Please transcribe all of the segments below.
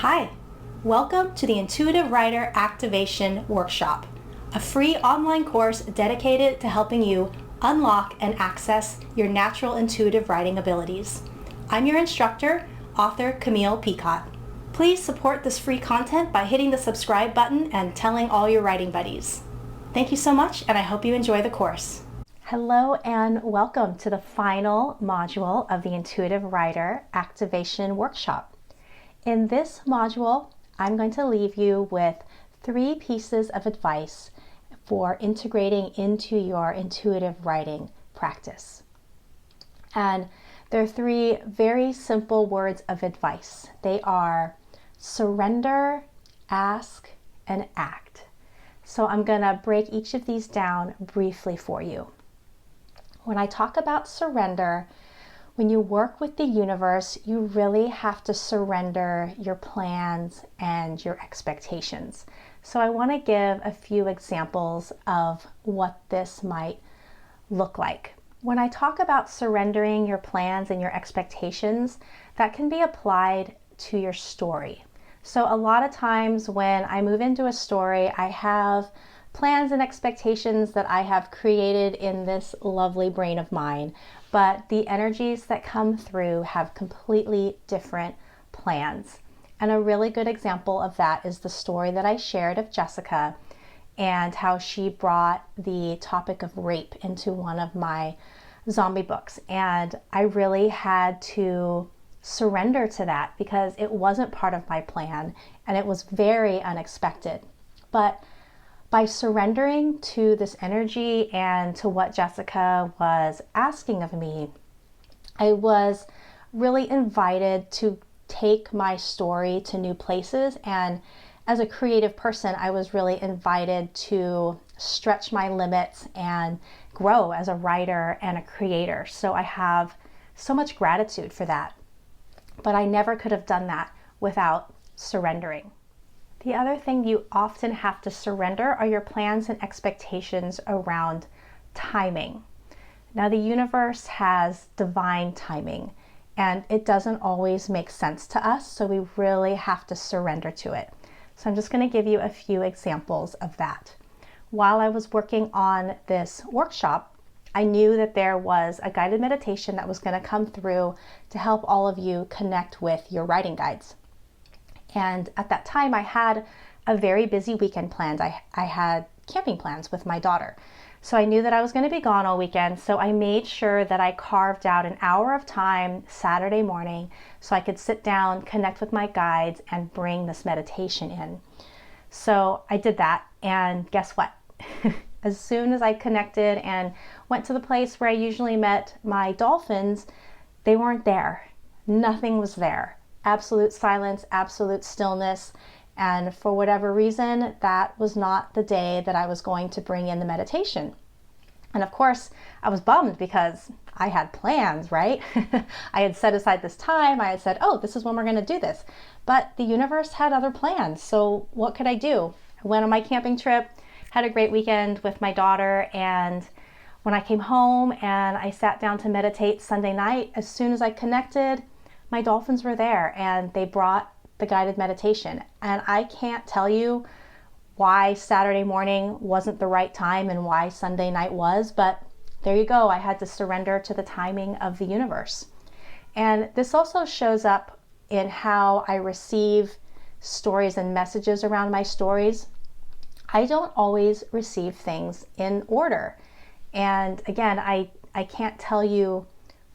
Hi, welcome to the Intuitive Writer Activation Workshop, a free online course dedicated to helping you unlock and access your natural intuitive writing abilities. I'm your instructor, author Camille Peacock. Please support this free content by hitting the subscribe button and telling all your writing buddies. Thank you so much, and I hope you enjoy the course. Hello and welcome to the final module of the Intuitive Writer Activation Workshop. In this module, I'm going to leave you with 3 pieces of advice for integrating into your intuitive writing practice. And there are 3 very simple words of advice. They are surrender, ask, and act. So I'm going to break each of these down briefly for you. When I talk about surrender, when you work with the universe, you really have to surrender your plans and your expectations. So I want to give a few examples of what this might look like. When I talk about surrendering your plans and your expectations, that can be applied to your story. So a lot of times when I move into a story, I have plans and expectations that I have created in this lovely brain of mine, but the energies that come through have completely different plans. And a really good example of that is the story that I shared of Jessica and how she brought the topic of rape into one of my zombie books. And I really had to surrender to that because it wasn't part of my plan and it was very unexpected. But by surrendering to this energy and to what Jessica was asking of me, I was really invited to take my story to new places. And as a creative person, I was really invited to stretch my limits and grow as a writer and a creator. So I have so much gratitude for that. But I never could have done that without surrendering. The other thing you often have to surrender are your plans and expectations around timing. Now, the universe has divine timing, and it doesn't always make sense to us, so we really have to surrender to it. So I'm just going to give you a few examples of that. While I was working on this workshop, I knew that there was a guided meditation that was going to come through to help all of you connect with your writing guides. And at that time, I had a very busy weekend planned. I had camping plans with my daughter. So I knew that I was going to be gone all weekend. So I made sure that I carved out an hour of time Saturday morning so I could sit down, connect with my guides, and bring this meditation in. So I did that. And guess what? As soon as I connected and went to the place where I usually met my dolphins, they weren't there. Nothing was there. Absolute silence, absolute stillness. And for whatever reason, that was not the day that I was going to bring in the meditation. And of course, I was bummed because I had plans, right? I had set aside this time. I had said, oh, this is when we're going to do this. But the universe had other plans. So what could I do? I went on my camping trip, had a great weekend with my daughter. And when I came home and I sat down to meditate Sunday night, as soon as I connected, my dolphins were there and they brought the guided meditation. And I can't tell you why Saturday morning wasn't the right time and why Sunday night was, but there you go. I had to surrender to the timing of the universe. And this also shows up in how I receive stories and messages around my stories. I don't always receive things in order. And again, I can't tell you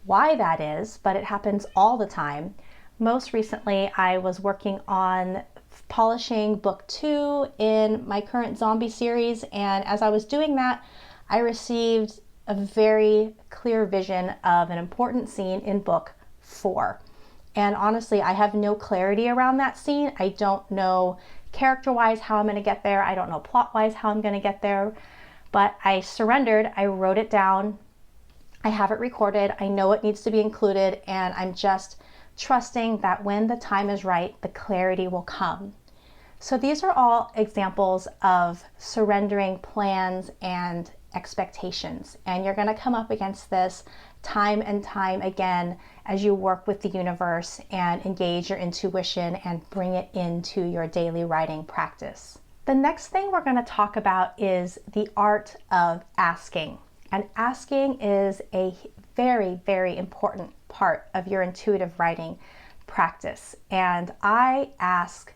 why that is, but it happens all the time. Most recently, I was working on polishing book 2 in my current zombie series, and as I was doing that, I received a very clear vision of an important scene in book 4. And honestly, I have no clarity around that scene. I don't know character-wise how I'm going to get there. I don't know plot-wise how I'm going to get there, but I surrendered. I wrote it down. I have it recorded, I know it needs to be included, and I'm just trusting that when the time is right, the clarity will come. So these are all examples of surrendering plans and expectations. And you're going to come up against this time and time again as you work with the universe and engage your intuition and bring it into your daily writing practice. The next thing we're going to talk about is the art of asking. And asking is a very, very important part of your intuitive writing practice. And I ask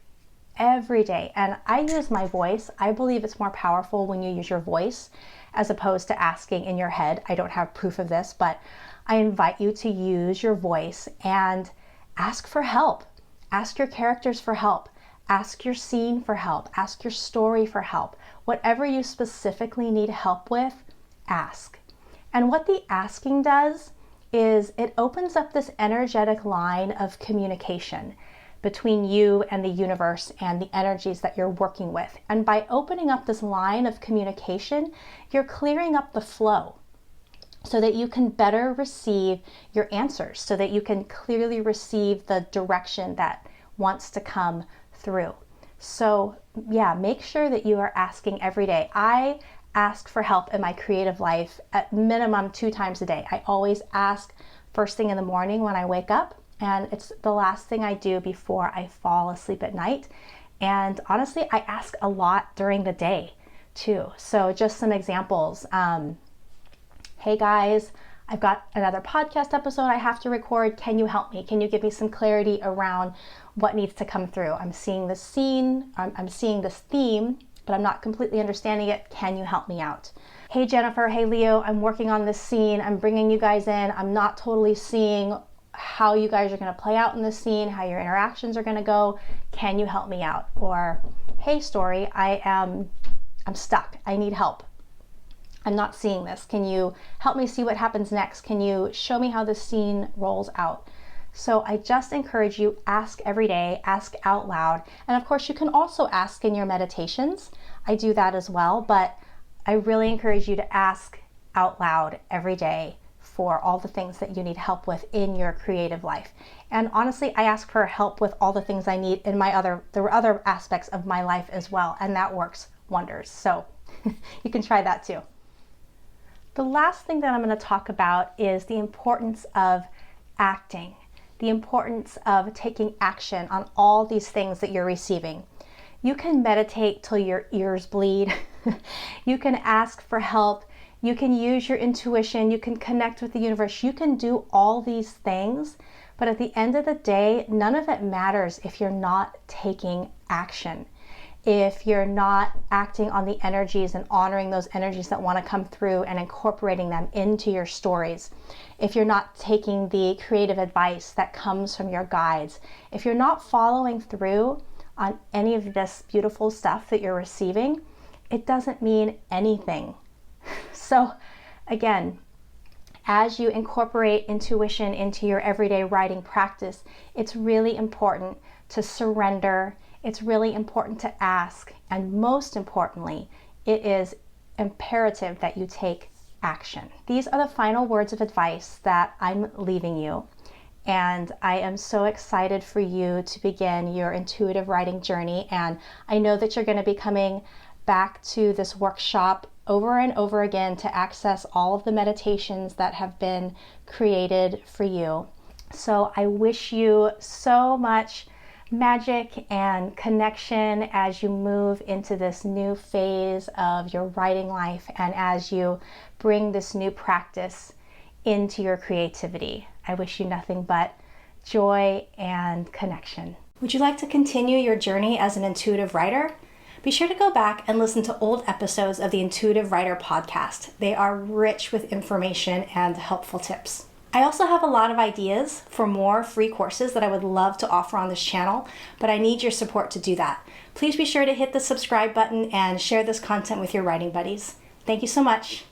every day, and I use my voice. I believe it's more powerful when you use your voice as opposed to asking in your head. I don't have proof of this, but I invite you to use your voice and ask for help. Ask your characters for help. Ask your scene for help. Ask your story for help. Whatever you specifically need help with, ask. And what the asking does is it opens up this energetic line of communication between you and the universe and the energies that you're working with. And by opening up this line of communication, you're clearing up the flow so that you can better receive your answers, so that you can clearly receive the direction that wants to come through. So yeah, make sure that you are asking every day. I ask for help in my creative life at minimum 2 times a day. I always ask first thing in the morning when I wake up, and it's the last thing I do before I fall asleep at night. And honestly, I ask a lot during the day too. So just some examples. Hey guys, I've got another podcast episode I have to record. Can you help me? Can you give me some clarity around what needs to come through? I'm seeing this scene, I'm seeing this theme, but I'm not completely understanding it. Can you help me out? Hey Jennifer, hey Leo, I'm working on this scene. I'm bringing you guys in. I'm not totally seeing how you guys are going to play out in this scene, how your interactions are going to go. Can you help me out? Or, hey story, I'm stuck. I need help. I'm not seeing this. Can you help me see what happens next? Can you show me how this scene rolls out? So I just encourage you, ask every day, ask out loud. And of course, you can also ask in your meditations. I do that as well, but I really encourage you to ask out loud every day for all the things that you need help with in your creative life. And honestly, I ask for help with all the things I need in there were other aspects of my life as well, and that works wonders. So you can try that too. The last thing that I'm going to talk about is the importance of acting, the importance of taking action on all these things that you're receiving. You can meditate till your ears bleed. You can ask for help. You can use your intuition. You can connect with the universe. You can do all these things, but at the end of the day, none of it matters if you're not taking action. If you're not acting on the energies and honoring those energies that want to come through and incorporating them into your stories, if you're not taking the creative advice that comes from your guides, if you're not following through on any of this beautiful stuff that you're receiving, it doesn't mean anything. So again, as you incorporate intuition into your everyday writing practice, it's really important to surrender. It's really important to ask, and most importantly, it is imperative that you take action. These are the final words of advice that I'm leaving you, and I am so excited for you to begin your intuitive writing journey, and I know that you're going to be coming back to this workshop over and over again to access all of the meditations that have been created for you. So I wish you so much magic and connection as you move into this new phase of your writing life and as you bring this new practice into your creativity. I wish you nothing but joy and connection. Would you like to continue your journey as an intuitive writer? Be sure to go back and listen to old episodes of the Intuitive Writer podcast. They are rich with information and helpful tips. I also have a lot of ideas for more free courses that I would love to offer on this channel, but I need your support to do that. Please be sure to hit the subscribe button and share this content with your writing buddies. Thank you so much.